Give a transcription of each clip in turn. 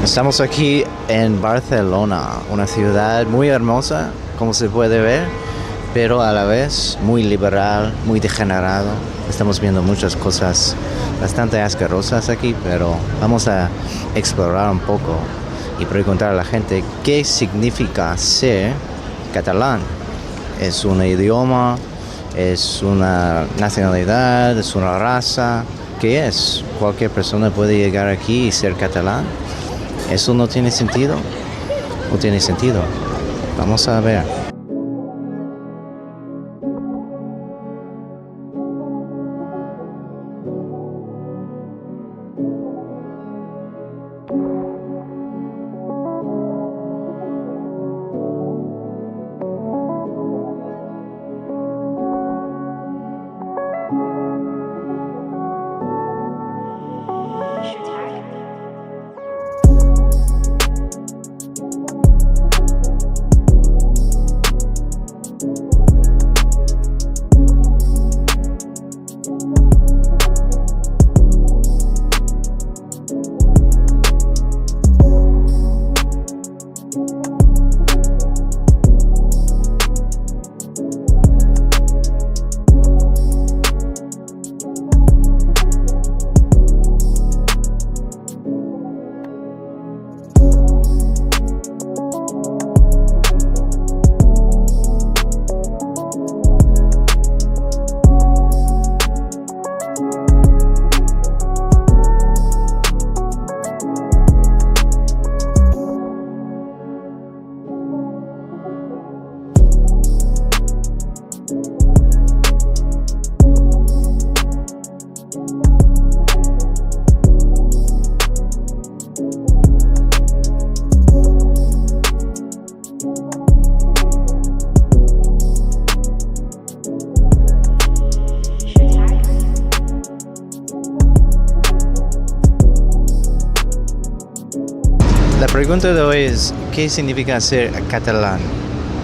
Estamos aquí en Barcelona, una ciudad muy hermosa, como se puede ver, pero a la vez muy liberal, muy degenerado. Estamos viendo muchas cosas bastante asquerosas aquí, pero vamos a explorar un poco y preguntar a la gente qué significa ser catalán. ¿Es un idioma? ¿Es una nacionalidad? ¿Es una raza? ¿Qué es? ¿Cualquier persona puede llegar aquí y ser catalán? ¿Eso no tiene sentido? ¿No tiene sentido? Vamos a ver. La pregunta de hoy es, ¿qué significa ser catalán?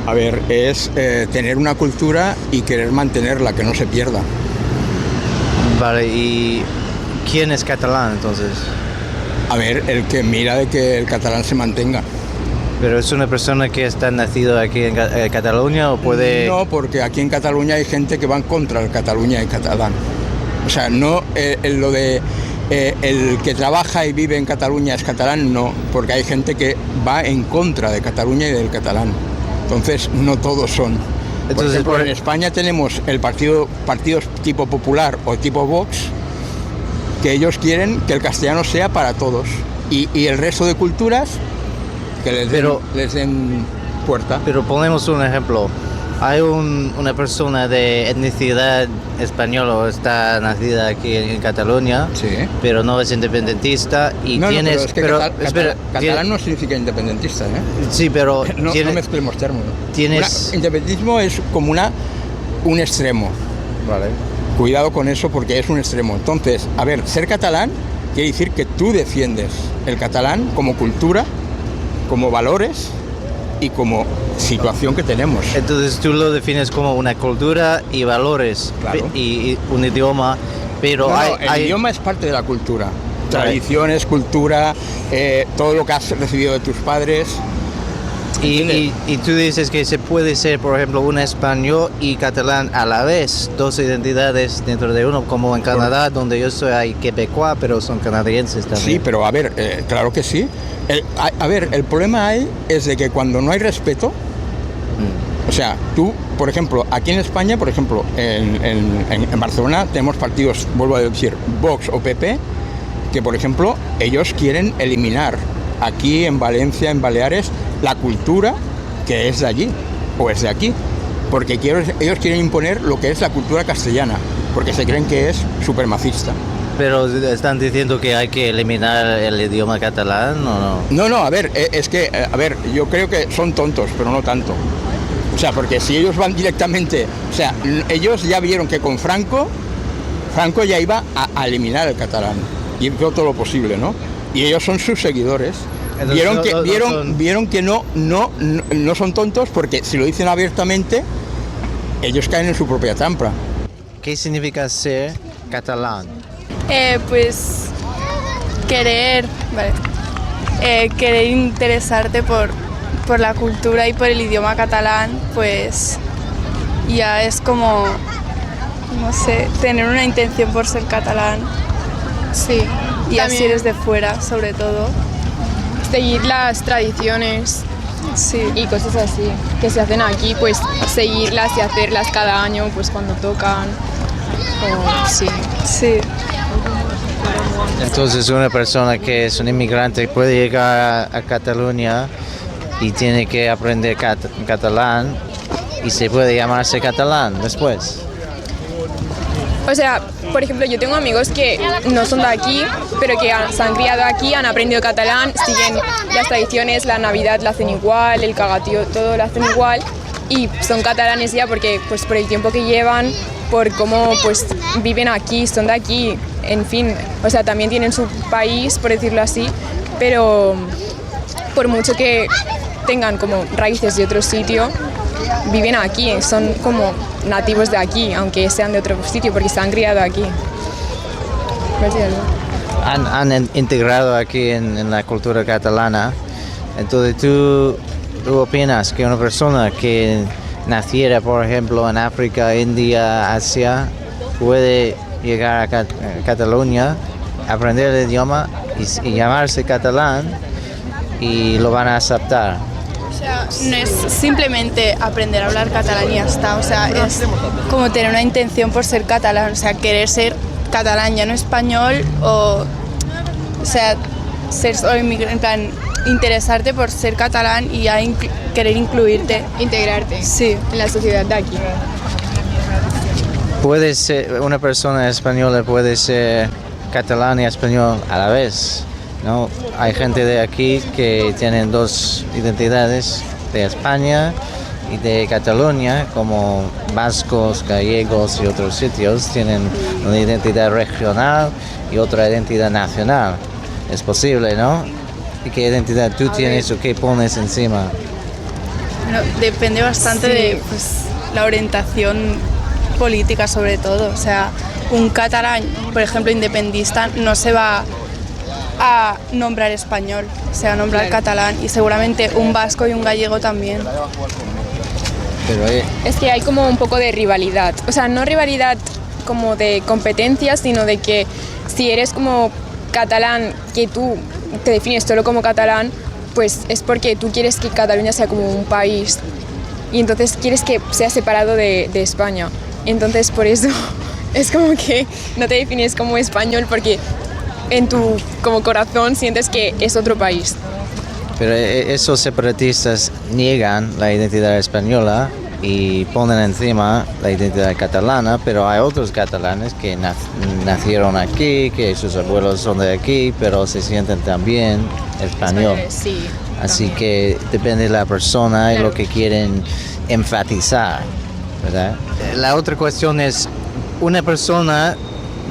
A ver, es tener una cultura y querer mantenerla, que no se pierda. Vale, ¿y quién es catalán entonces? A ver, el que mira de que el catalán se mantenga. ¿Pero es una persona que está nacido aquí en Cataluña o puede...? No, porque aquí en Cataluña hay gente que va en contra del Cataluña y catalán. O sea, no lo de el que trabaja y vive en Cataluña es catalán, no, porque hay gente que va en contra de Cataluña y del catalán. Entonces, no todos son. Por ejemplo, en España tenemos partidos tipo Popular o tipo Vox, que ellos quieren que el castellano sea para todos. Y el resto de culturas, que les den puerta. Pero ponemos un ejemplo. Hay una persona de etnicidad española, está nacida aquí en Cataluña, Sí. pero no es independentista y No, tienes... pero es que catalán no significa independentista, ¿eh? Sí, pero... No mezclemos términos. Independentismo es como un extremo. Vale. Cuidado con eso porque es un extremo. Entonces, a ver, ser catalán quiere decir que tú defiendes el catalán como cultura, como valores y como situación que tenemos. Entonces tú lo defines como una cultura y valores, Claro. y un idioma, pero el idioma es parte de la cultura. Tradiciones, cultura, todo lo que has recibido de tus padres. Y tú dices que se puede ser, por ejemplo, un español y catalán a la vez, dos identidades dentro de uno, como en Canadá, donde yo soy quebecois, pero son canadienses también. Sí, pero a ver, claro que sí. El problema es de que cuando no hay respeto, o sea, tú, por ejemplo, aquí en España, por ejemplo, en Barcelona tenemos partidos, vuelvo a decir, Vox o PP, que por ejemplo, ellos quieren eliminar aquí en Valencia, en Baleares, la cultura que es de allí o es de aquí, porque ellos quieren imponer lo que es la cultura castellana, porque se creen que es supremacista. Pero están diciendo que hay que eliminar el idioma catalán, ¿o no? No, a ver, es que, yo creo que son tontos, pero no tanto. O sea, porque si ellos van directamente, o sea, ellos ya vieron que con Franco ya iba a eliminar el catalán y hizo todo lo posible, ¿no? Y ellos son sus seguidores. Entonces, vieron que no son tontos, porque si lo dicen abiertamente, ellos caen en su propia trampa. ¿Qué significa ser catalán? Pues querer, vale. querer interesarte por la cultura y por el idioma catalán, pues ya es como, no sé, tener una intención por ser catalán. Sí. Y así eres de fuera, sobre todo. Seguir las tradiciones Sí. y cosas así que se hacen aquí, pues seguirlas y hacerlas cada año, pues cuando tocan. O, sí. Sí. Entonces una persona que es un inmigrante puede llegar a Cataluña y tiene que aprender catalán y se puede llamarse catalán después. O sea, por ejemplo, yo tengo amigos que no son de aquí, pero que se han criado aquí, han aprendido catalán, siguen las tradiciones, la Navidad la hacen igual, el cagatío, todo lo hacen igual y son catalanes ya porque pues por el tiempo que llevan, por cómo pues viven aquí, son de aquí, en fin, o sea, también tienen su país, por decirlo así, pero por mucho que tengan como raíces de otro sitio, viven aquí, son como nativos de aquí, aunque sean de otro sitio, porque se han criado aquí. Han integrado aquí en la cultura catalana. Entonces, ¿tú opinas que una persona que naciera, por ejemplo, en África, India, Asia, puede llegar a Cataluña, aprender el idioma y llamarse catalán y lo van a aceptar? O sea, no es simplemente aprender a hablar catalán y ya está, o sea, es como tener una intención por ser catalán, o sea, querer ser catalán, ya no español, o sea, ser solo inmigrante, en plan, interesarte por ser catalán y ya querer incluirte. Integrarte Sí. en la sociedad de aquí. Puede ser, una persona española puede ser catalán y español a la vez, ¿no? Hay gente de aquí que tienen dos identidades, de España y de Cataluña, como vascos, gallegos y otros sitios, tienen una identidad regional y otra identidad nacional. Es posible, ¿no? ¿Y qué identidad tú tienes o qué pones encima? Bueno, depende bastante de pues, la orientación política sobre todo, o sea, un catalán, por ejemplo, independentista, no se va a nombrar español, se va a nombrar catalán y seguramente un vasco y un gallego también. Pero, Es que hay como un poco de rivalidad, o sea, no rivalidad como de competencia, sino de que si eres como catalán, que tú te defines solo como catalán, pues es porque tú quieres que Cataluña sea como un país y entonces quieres que sea separado de España. Entonces por eso es como que no te defines como español porque en tu como corazón sientes que es otro país. pero esos separatistas niegan la identidad española y ponen encima la identidad catalana, pero hay otros catalanes que nacieron aquí, que sus abuelos son de aquí, pero se sienten también español. Sí. Así también. que depende de la persona y Claro. lo que quieren enfatizar, ¿verdad? La otra cuestión es, una persona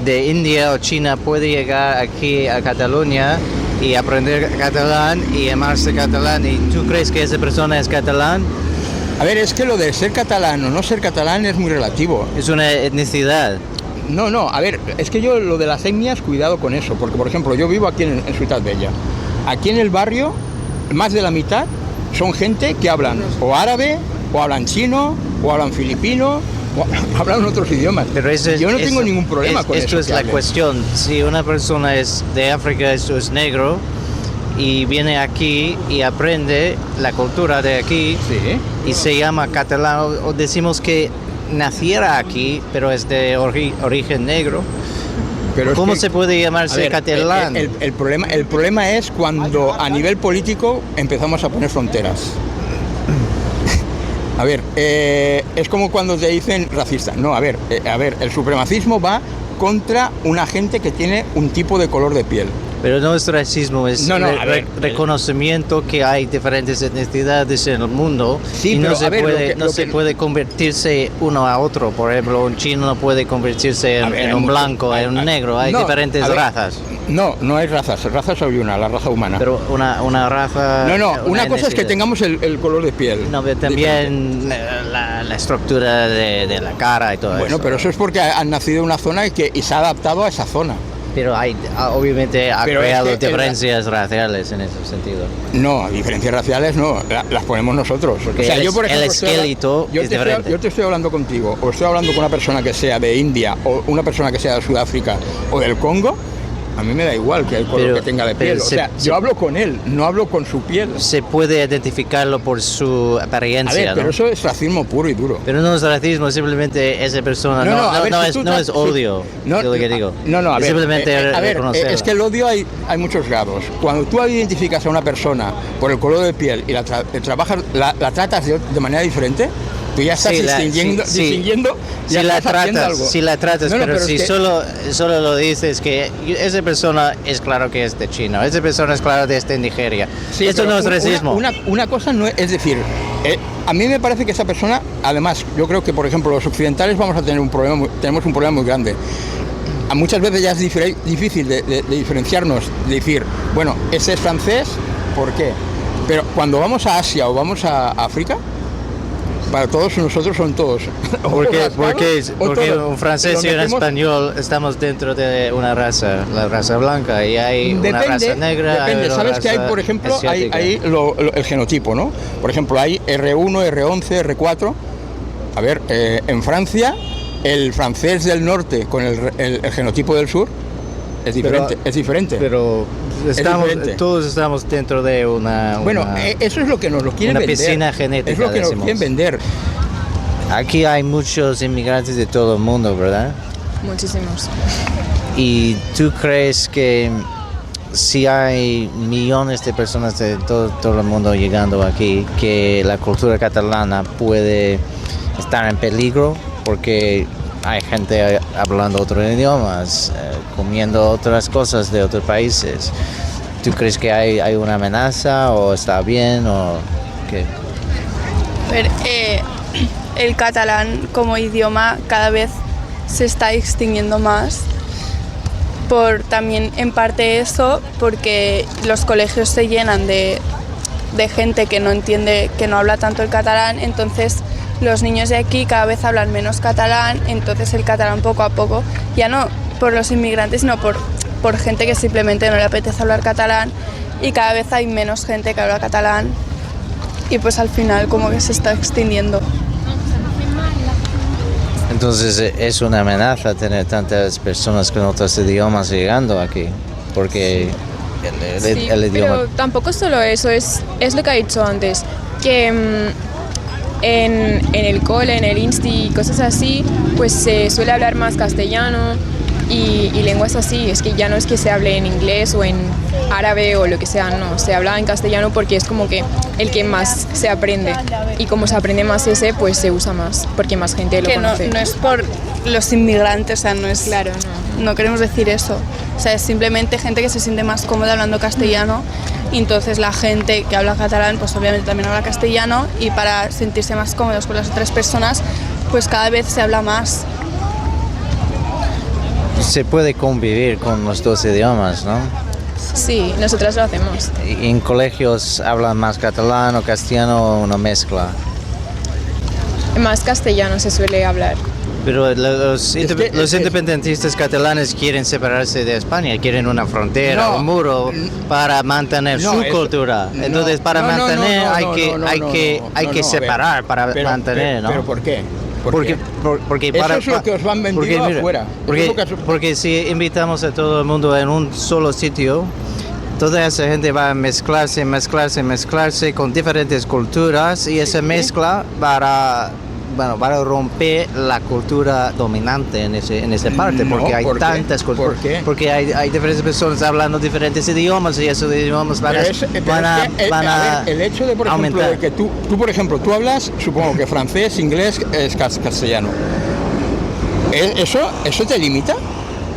de India o China puede llegar aquí a Cataluña y aprender catalán y llamarse catalán, ¿y tú crees que esa persona es catalán? A ver, es que lo de ser catalán o no ser catalán es muy relativo. Es una etnicidad. No, a ver, es que yo lo de las etnias, cuidado con eso, porque por ejemplo, yo vivo aquí en Ciutat Bella. Aquí en el barrio, más de la mitad son gente que hablan o árabe, o hablan chino, o hablan filipino, o hablan otros idiomas. Pero yo no tengo ningún problema con eso. Esto es la cuestión. Si una persona es de África, esto es negro, y viene aquí y aprende la cultura de aquí, Sí. y se llama catalán, o decimos que naciera aquí, pero es de origen negro, Pero es ¿cómo que, se puede a llamarse ver, catalán? el problema es cuando a nivel político empezamos a poner fronteras. A ver, es como cuando te dicen racista. No, a ver, el supremacismo va contra una gente que tiene un tipo de color de piel. Pero no es racismo, es No, a ver, reconocimiento que hay diferentes etnicidades en el mundo, Sí, y no pero, se a ver, puede, lo que- puede convertirse uno a otro. Por ejemplo, un chino no puede convertirse A ver, en hay un mucho- blanco, en un negro. Hay No, diferentes a ver, razas. No hay razas. Razas hay una, la raza humana. Pero una raza... Una cosa es que etnicidad. tengamos el color de piel. No, pero también la estructura de la cara y todo eso. Bueno, pero eso es porque han nacido en una zona y se ha adaptado a esa zona. Pero obviamente ha Pero creado es que diferencias raciales en ese sentido. No, diferencias raciales no, las ponemos nosotros. Porque el esqueleto es diferente. Yo te estoy hablando contigo, o estoy hablando con una persona que sea de India, o una persona que sea de Sudáfrica o del Congo. A mí me da igual que el color que tenga de piel. Yo hablo con él, no hablo con su piel. Se puede identificarlo por su apariencia. A ver, ¿no? pero eso es racismo puro y duro. Pero no es racismo, simplemente esa persona no es odio. No, es lo que digo. No, a ver. Simplemente es que el odio hay muchos grados. Cuando tú identificas a una persona por el color de piel y la tratas de manera diferente, tú ya estás distinguiendo. Si la tratas, pero si solo lo dices que esa persona es claro que es de China, esa persona es claro que es de Nigeria. Sí, esto no es racismo. Una cosa no es decir, a mí me parece que esa persona, además, yo creo que por ejemplo los occidentales tenemos un problema muy grande. Muchas veces ya es difícil de diferenciarnos, de decir, bueno, ese es francés, ¿por qué? Pero cuando vamos a Asia o vamos a África, para todos nosotros son todos. Porque un francés y un español estamos dentro de una raza, la raza blanca, y hay una raza negra. Depende, sabes que hay, por ejemplo, hay el genotipo, ¿no? Por ejemplo, hay R1, R11, R4. A ver, en Francia, el francés del norte con el genotipo del sur es diferente. Pero todos estamos dentro de una eso es lo que nos lo quieren vender. Una piscina genética. Es lo que nos quieren vender. Aquí hay muchos inmigrantes de todo el mundo, ¿verdad? Muchísimos. ¿Y tú crees que si hay millones de personas de todo el mundo llegando aquí, que la cultura catalana puede estar en peligro? Porque hay gente hablando otros idiomas, comiendo otras cosas de otros países. ¿Tú crees que hay una amenaza o está bien o qué? El catalán como idioma cada vez se está extinguiendo más. Por también en parte eso, porque los colegios se llenan de gente que no entiende, que no habla tanto el catalán, entonces los niños de aquí cada vez hablan menos catalán, entonces el catalán poco a poco, ya no por los inmigrantes, sino por gente que simplemente no le apetece hablar catalán, y cada vez hay menos gente que habla catalán y pues al final como que se está extinguiendo. Entonces es una amenaza tener tantas personas con otros idiomas llegando aquí, porque el idioma... Pero tampoco solo eso, es lo que ha dicho antes, que en el cole, en el insti y cosas así, pues se suele hablar más castellano y lenguas así. Es que ya no es que se hable en inglés o en árabe o lo que sea, no, se habla en castellano porque es como que el que más se aprende, y como se aprende más ese, pues se usa más porque más gente lo conoce. No es por los inmigrantes, o sea, no es... Claro, no queremos decir eso, o sea, es simplemente gente que se siente más cómoda hablando castellano, y entonces la gente que habla catalán pues obviamente también habla castellano, y para sentirse más cómodos con las otras personas pues cada vez se habla más. Se puede convivir con los dos idiomas, ¿no? Sí, nosotras lo hacemos. ¿En colegios hablan más catalán o castellano o una mezcla? Más castellano se suele hablar. Pero los independentistas catalanes quieren separarse de España, quieren una frontera, un muro para mantener su cultura. Entonces, para mantener hay que separar para mantener, ¿no? ¿Pero por qué? Porque eso es lo que os van vendiendo afuera. Porque si invitamos a todo el mundo en un solo sitio, toda esa gente va a mezclarse con diferentes culturas, y esa mezcla para romper la cultura dominante en esa parte, porque hay tantas culturas. ¿Por qué? Porque hay diferentes personas hablando diferentes idiomas, y esos idiomas van a el hecho de, por ejemplo, de que tú, por ejemplo, tú hablas, supongo que francés, inglés, castellano. ¿Eso te limita?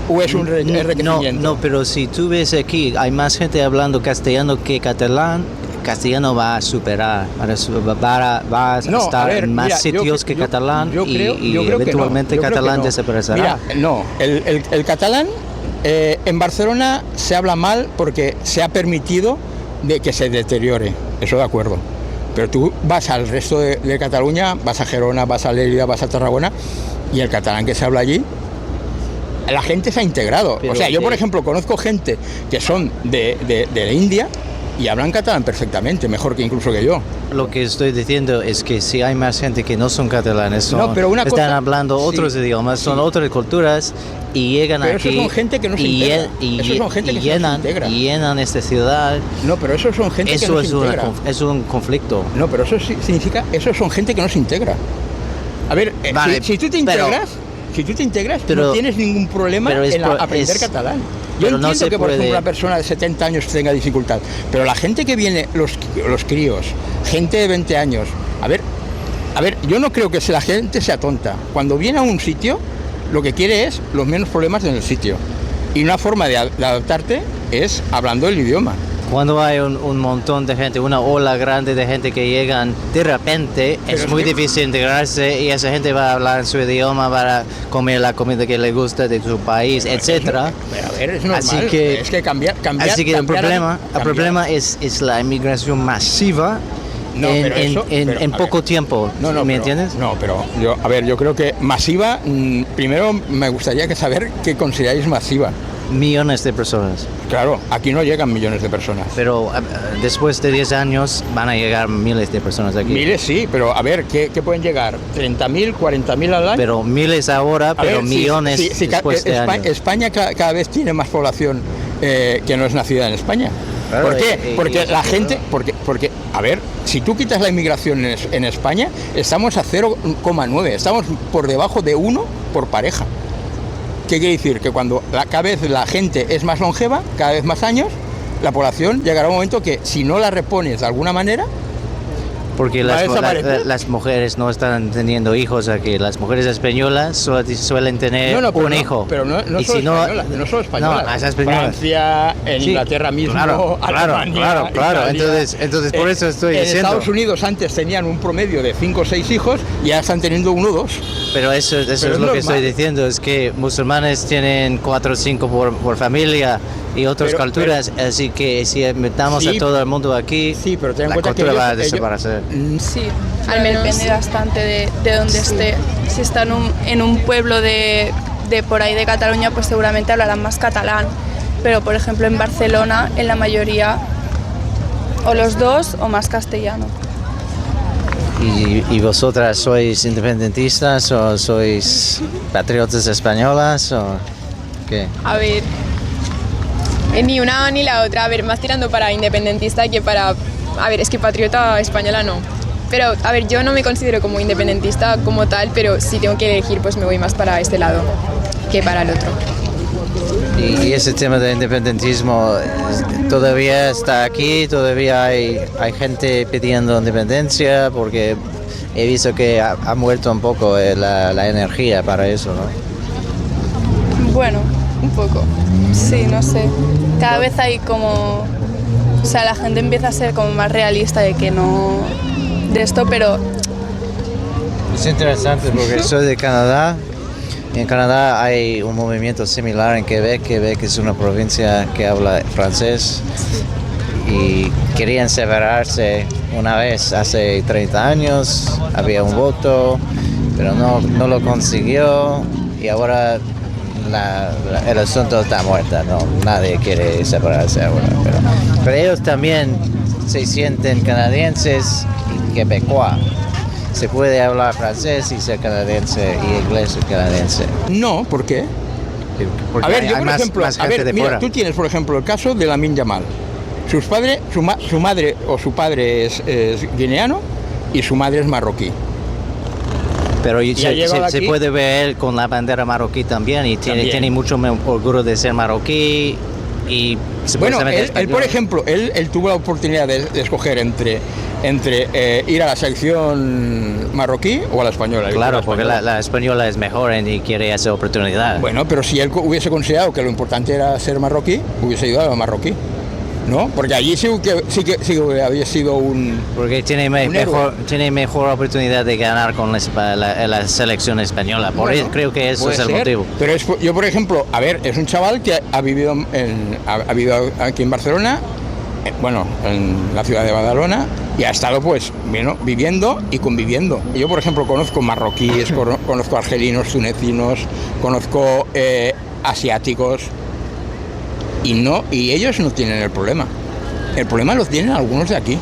¿O es un requerimiento? No, pero si tú ves aquí, hay más gente hablando castellano que catalán. Castellano va a superar, va a estar en más sitios que catalán, y eventualmente catalán desaparecerá. Mira, no, el catalán en Barcelona se habla mal porque se ha permitido de que se deteriore, eso de acuerdo. Pero tú vas al resto de Cataluña, vas a Gerona, vas a Lérida, vas a Tarragona, y el catalán que se habla allí la gente se ha integrado. Pero o sea, yo por ejemplo conozco gente que son de la India y hablan catalán perfectamente, mejor que incluso que yo. Lo que estoy diciendo es que si hay más gente que no son catalanes, No, pero una están cosa- hablando otros sí, idiomas, son sí. otras culturas y llegan Pero aquí esos son gente que no se y, integra. y- Esos son gente y que no se llenan, integra. y llenan esta ciudad. No, pero esos son gente que Eso no es, se integra. es un conflicto. No, pero eso significa, esos son gente que no se integra. A ver, Vale, si tú te pero- integras, pero- no tienes ningún problema pero es en aprender es- catalán. Yo pero no entiendo se que, por puede- ejemplo, una persona de 70 años tenga dificultad, pero la gente que viene, los críos, gente de 20 años, a ver, yo no creo que la gente sea tonta. Cuando viene a un sitio, lo que quiere es los menos problemas en el sitio. Y una forma de adaptarte es hablando el idioma. Cuando hay un montón de gente, una ola grande de gente que llegan de repente, Pero es es muy que- difícil integrarse y esa gente va a hablar en su idioma, va a comer la comida que le gusta de su país, etcétera. Pero a ver, es normal. Así que- es que cambiar. Así que el cambiar- problema es la inmigración masiva No, pero eso- pero, en a poco ver. tiempo. No, ¿Me pero- entiendes? No, pero yo creo que masiva, primero me gustaría saber qué consideráis masiva. Millones de personas. Claro, aquí no llegan millones de personas. Pero después de 10 años van a llegar miles de personas aquí. Miles sí, pero a ver, ¿qué pueden llegar? ¿30.000, 40.000 al año? Pero miles ahora, A pero ver, sí, millones sí, sí, después de años. España cada vez tiene más población que no es nacida en España. Claro, ¿Por qué? Porque y- la gente, porque, a ver, si tú quitas la inmigración en España, estamos a 0,9, estamos por debajo de 1 por pareja. ¿Qué quiere decir? Que cuando cada vez la gente es más longeva, cada vez más años, la población llegará a un momento que si no la repones de alguna manera, Porque va a las, desaparecer. las mujeres no están teniendo hijos aquí. Las mujeres españolas suelen tener pero un hijo. Pero no Y solo si no, españolas, no solo españolas. no, las españolas. Francia, en Sí, Inglaterra mismo, claro, Alemania, claro. Italia. Entonces por eso estoy en diciendo. Estados Unidos antes tenían un promedio de 5 o 6 hijos y ya están teniendo 1 o 2. Pero eso Pero es es lo que normal. estoy diciendo, es que musulmanes tienen 4 o 5 por familia y otras Pero- culturas, así que si metamos Sí, a todo el mundo aquí, Sí, pero ten en la cuenta que cultura va a ellos- desaparecer. Sí, Al menos- depende bastante de dónde esté. Si está en un pueblo de por ahí de Cataluña, pues seguramente hablarán más catalán. Pero por ejemplo en Barcelona, en la mayoría, o los dos o más castellano. ¿Y vosotras sois independentistas o sois patriotas españolas o qué? A ver, ni una ni la otra. A ver, más tirando para independentista que para... A ver, es que patriota española no. Pero, a ver, yo no me considero como independentista como tal, pero si tengo que elegir, pues me voy más para este lado que para el otro. Y ese tema del independentismo todavía está aquí, todavía hay gente pidiendo independencia porque he visto que ha muerto un poco la energía para eso, ¿no? Bueno, un poco. Sí, no sé. Cada vez hay como... O sea, la gente empieza a ser como más realista de que no... de esto, pero Es interesante porque soy de Canadá. En Canadá hay un movimiento similar en Quebec. Quebec es una provincia que habla francés y querían separarse una vez hace 30 años. Había un voto, pero no lo consiguió y ahora el asunto está muerto. No, nadie quiere separarse ahora. Pero ellos también se sienten canadienses y quebecois. Se puede hablar francés y ser canadiense y inglés y canadiense. No, ¿por qué? Porque A ver, hay yo por más, ejemplo, más a gente ver, de mira, fuera. tú tienes por ejemplo el caso de Lamine Yamal. Sus padres, su madre o su padre es guineano y su madre es marroquí. Pero ha llegado se aquí- puede ver él con la bandera marroquí también y También. tiene mucho orgullo de ser marroquí y Bueno, supuestamente él, español. por ejemplo, él tuvo la oportunidad de escoger entre ir a la selección marroquí o a la española. Claro, porque la española es mejor y quiere esa oportunidad. Bueno, pero si él hubiese considerado que lo importante era ser marroquí, hubiese ido a la marroquí, ¿no? Porque allí sí que había sido un... Porque tiene mejor oportunidad de ganar con la selección española. Por Bueno, eso creo que eso puede es el ser, motivo. Pero yo, por ejemplo, a ver, es un chaval que ha vivido aquí en Barcelona, en la ciudad de Badalona, y ha estado, pues, viviendo y conviviendo. Y yo, por ejemplo, conozco marroquíes, conozco argelinos, tunecinos, conozco asiáticos, y ellos no tienen el problema. El problema lo tienen algunos de aquí,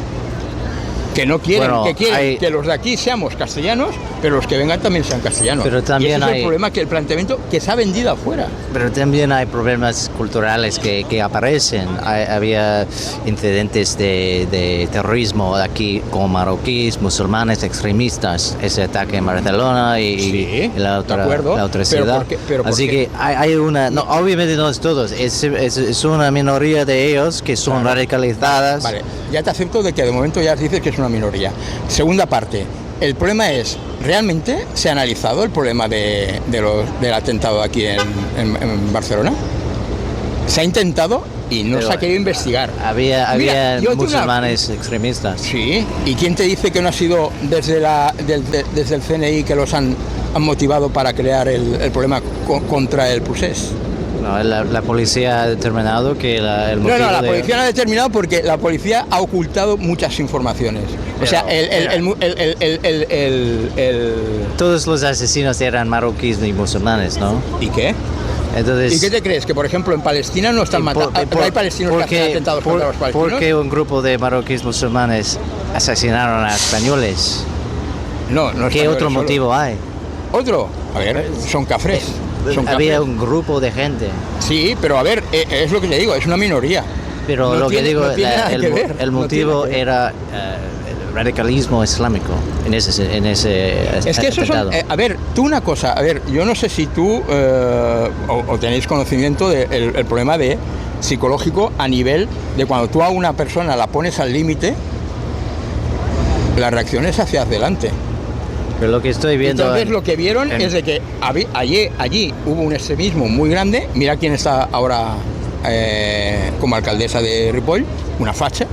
que no quieren, que quieren que los de aquí seamos castellanos, pero los que vengan también sean castellanos. Pero también y ese es el problema, que el planteamiento que se ha vendido afuera. Pero también hay problemas culturales que aparecen. Había incidentes de terrorismo aquí con marroquíes, musulmanes, extremistas. Ese ataque en Barcelona y la otra ciudad. Así que hay una... No, obviamente no es todos. Es una minoría de ellos que son radicalizadas. Vale, ya te acepto de que de momento ya dices que es una minoría. Segunda parte. El problema es, ¿realmente se ha analizado el problema del atentado aquí en Barcelona? Se ha intentado y no se ha querido investigar. Había musulmanes extremistas. Sí, ¿y quién te dice que no ha sido desde el CNI que los han motivado para crear el problema contra el procés? No, la policía ha determinado que el motivo la policía no ha determinado porque la policía ha ocultado muchas informaciones. O sea, todos los asesinos eran marroquíes y musulmanes, ¿no? ¿Y qué? Entonces, ¿Y qué te crees? Que por ejemplo en Palestina no están matando, no hay palestinos que hacen atentados contra los palestinos. ¿Por qué un grupo de marroquíes musulmanes asesinaron a españoles? No ¿Qué otro motivo hay? ¿Otro? A ver, son cafres. Había un grupo de gente. Sí, pero a ver, es lo que te digo, es una minoría. Pero lo que digo, el motivo era el radicalismo islámico en ese es que eso son, a ver, tú una cosa, a ver, yo no sé si tú o tenéis conocimiento del problema psicológico a nivel de cuando tú a una persona la pones al límite, la reacción es hacia adelante. Pero lo que estoy viendo... Entonces lo que vieron es de que allí hubo un extremismo muy grande. Mira quién está ahora como alcaldesa de Ripoll, una facha,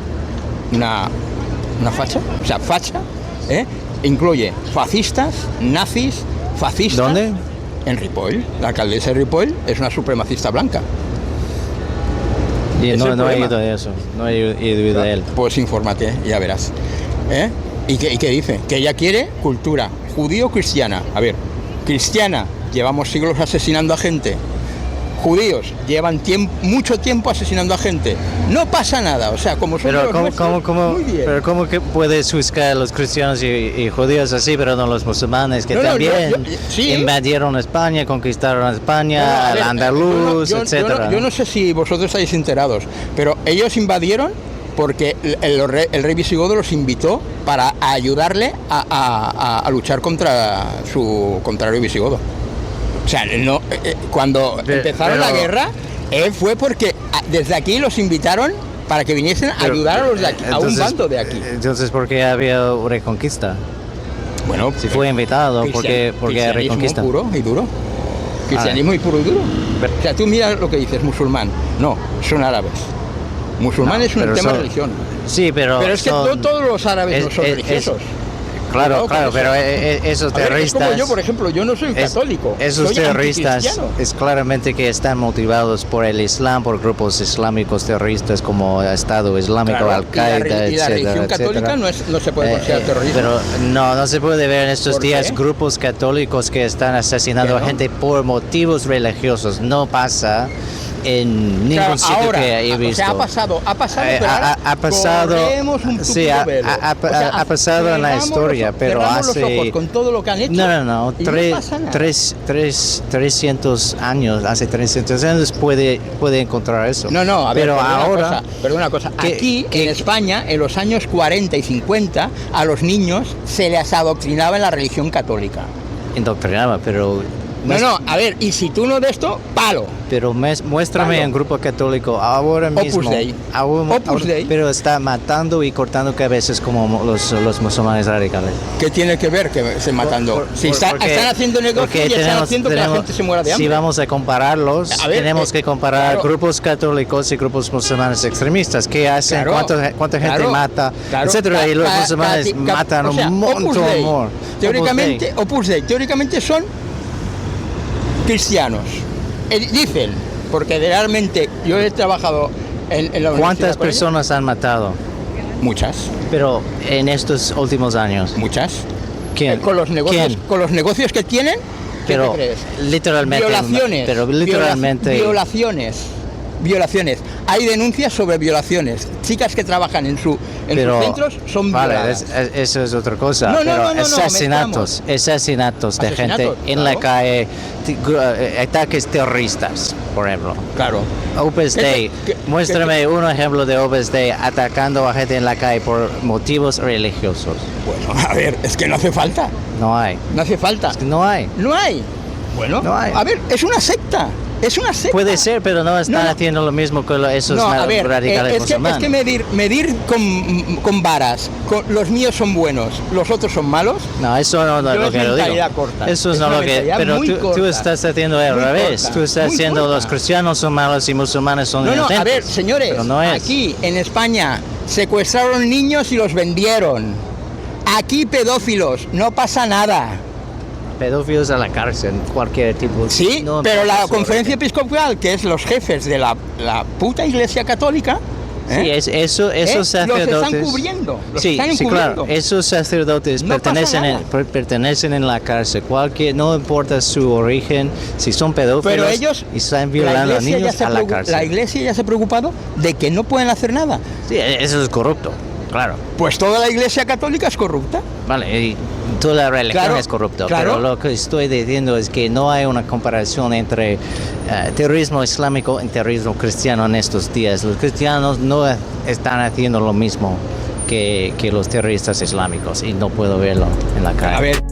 o sea, facha, incluye fascistas, nazis, fascistas. ¿Dónde? En Ripoll. La alcaldesa de Ripoll es una supremacista blanca. Y no he ido de eso, no he ido de él. Pues infórmate, ya verás. ¿Y qué dice? Que ella quiere cultura judío-cristiana. A ver, cristiana, llevamos siglos asesinando a gente. Judíos llevan mucho tiempo asesinando a gente. No pasa nada, o sea, como son los nuestros, muy bien. Pero ¿cómo que puedes buscar a los cristianos y judíos así, pero no los musulmanes, que también invadieron España, conquistaron España, al andaluz, etcétera? Yo no sé si vosotros estáis enterados, pero ellos invadieron porque el rey visigodo los invitó para ayudarle a luchar contra el rey visigodo. O sea, cuando empezaron la guerra, fue porque desde aquí los invitaron para que viniesen a ayudar a los de aquí, a un bando de aquí. Entonces, ¿por qué había reconquista? Bueno, si fue invitado, ¿por qué reconquista? Puro y duro. Cristianismo y puro y duro. O sea, tú miras lo que dices, musulmán. No, son árabes. Musulmán es un tema de religión. Sí, pero es que todos los árabes no son religiosos. Claro, pero esos terroristas... Es como yo, por ejemplo, yo no soy católico. Esos terroristas es claramente que están motivados por el Islam, por grupos islámicos terroristas como Estado Islámico, Al-Qaeda, etcétera. Y la religión católica no se puede considerar terrorismo. Pero no se puede ver en estos días grupos católicos que están asesinando a gente por motivos religiosos. No pasa en ningún sitio que he visto. O sea, ha pasado, ha pasado en la historia, pero hace... los ojos con todo lo que han hecho. No, 300 años puede encontrar eso. No, a ver, pero ahora... Perdona una cosa, aquí en España, en los años 40 y 50, a los niños se les adoctrinaba en la religión católica. Indoctrinaba, pero... a ver, y si tú no de esto, palo. Pero muéstrame un grupo católico ahora mismo. Opus Dei. Pero está matando y cortando cabezas como los musulmanes radicales. ¿Qué tiene que ver que estén matando? Están haciendo negocios y están haciendo que la gente se muera de hambre. Si vamos a compararlos, tenemos que comparar grupos católicos y grupos musulmanes extremistas. ¿Qué hacen? ¿Cuánta gente mata? Etcétera. Y los musulmanes matan un montón. Opus Dei, teóricamente son cristianos. Dicen, porque realmente yo he trabajado en la universidad. ¿Cuántas personas han matado? Muchas. Pero en estos últimos años. Muchas. ¿Quién? Con los negocios que tienen, ¿Qué pero te crees? literalmente, Violaciones. pero literalmente, Violaciones. Hay denuncias sobre violaciones. Chicas que trabajan en sus centros son violadas. eso es otra cosa. No, pero mezclamos. asesinatos de gente en la calle, ataques terroristas, por ejemplo. Claro. Opus Dei, muéstrame un ejemplo de Opus Dei atacando a gente en la calle por motivos religiosos. Bueno, a ver, es que no hace falta. No hay. No hace falta. Es que no hay. No hay. Bueno, No hay. a ver, es una secta. Es una secta. Puede ser, pero no están haciendo lo mismo que esos radicales musulmanes. Es que medir con varas. Los míos son buenos, los otros son malos. No, eso no es lo que lo digo. Corta. Eso es no lo que. Pero tú estás haciendo al revés. Corta, tú estás diciendo los cristianos son malos y musulmanes son inocentes. A ver, señores, pero no es. aquí en España secuestraron niños y los vendieron. Aquí pedófilos, no pasa nada. Pedófilos a la cárcel, cualquier tipo. Sí, no, pero la eso, conferencia episcopal, que es los jefes de la puta Iglesia Católica, sí, esos sacerdotes. los están cubriendo. Sí, claro. Esos sacerdotes no pertenecen en la cárcel. No importa su origen, si son pedófilos pero ellos, y están violando a niños a la cárcel. La Iglesia ya se ha preocupado de que no pueden hacer nada. Sí, eso es corrupto, claro. Pues toda la Iglesia Católica es corrupta. Vale, y toda la religión es corrupta, claro. Pero lo que estoy diciendo es que no hay una comparación entre terrorismo islámico y terrorismo cristiano en estos días. Los cristianos no están haciendo lo mismo que los terroristas islámicos y no puedo verlo en la calle. A ver.